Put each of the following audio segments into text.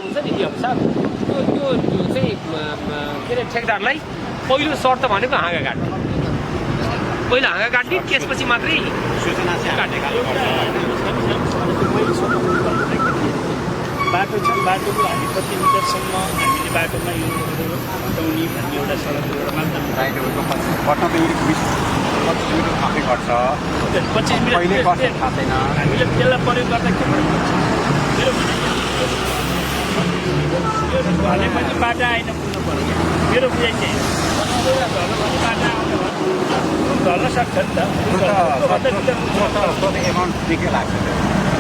हुन्छ नि यो सर त्यो चाहिँ के अरे ठेकदारलाई पहिलो शर्त भनेको हाँगा काट्ने पहिला हाँगा काट्ने त्यसपछि मात्रै सूचना काट्ने बाटो छ बाटोको हामी कति मिटरसम्म हामीले बाटोमा यो हटाउने भन्ने एउटा सडक एउटा मापदण्ड राइटहरूको पट्न त 20 25 मिटर मात्रै गर्छ 25 मिनट कहिले गर्छ थाहा छैन हामीले त्यसलाई प्रयोग गर्दा के मेरो भनेपछि बाटो आइन पुग्नु पर्यो मेरो बुझाइ चाहिँ बाटो आउनु ढल्न सक्छ नि त एमाउन्ट निकै लाग्छ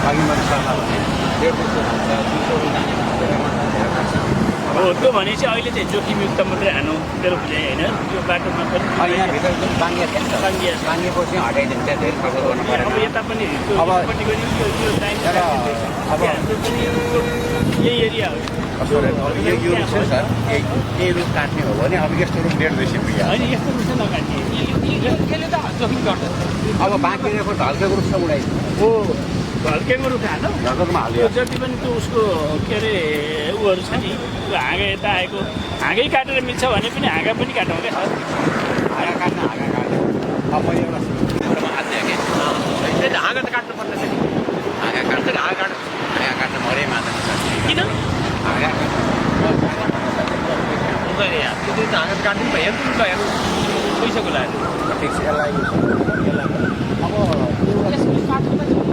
अघि मैले सरकार भने 150 हो त्यो भनेपछि अहिले चाहिँ जोखिमयुक्त मात्रै हानु मेरो बुझाइ होइन त्यो बाटोमा पनि यहाँभित्र जुन बाङ्गिया थियो नि त बाङ्गिएको चाहिँ हटाइदिन्छ धेरै खर्च गर्नु परेन अब यता पनि अब यही एरिया हो यो रुख छ सर यही रुख काट्ने हो भने अब यस्तो रुख 150 रुपियाँ होइन यस्तो रुख चाहिँ नकाट्ने यसले त जोखिम गर्छ अब बाँकी रहेको ढल्केको रुख सब उडाइ हो ढल्केको रुख हाल्नु ढल्केकोमा हाल्यो जति पनि त्यो उसको के अरे उहरू छ नि त्यो हाँगा यता आएको हाँगै काटेर मिल्छ भने पनि हाँगा पनि काटौँ क्या सर हाँगा काट्न हाँगा काट्यो अब मैले एउटा हाल्ने कि त्यही त हाँगा त काट्नु पर्दैन नि हाँगा काट्छ हाँगा काट्न मरै मात्र किन हाँगा हुँदैन यार त्यो त हाँगा काट्नु भयो हेर्नु पैसाको लागि ठिक छ यसलाई अब यसको काट्नु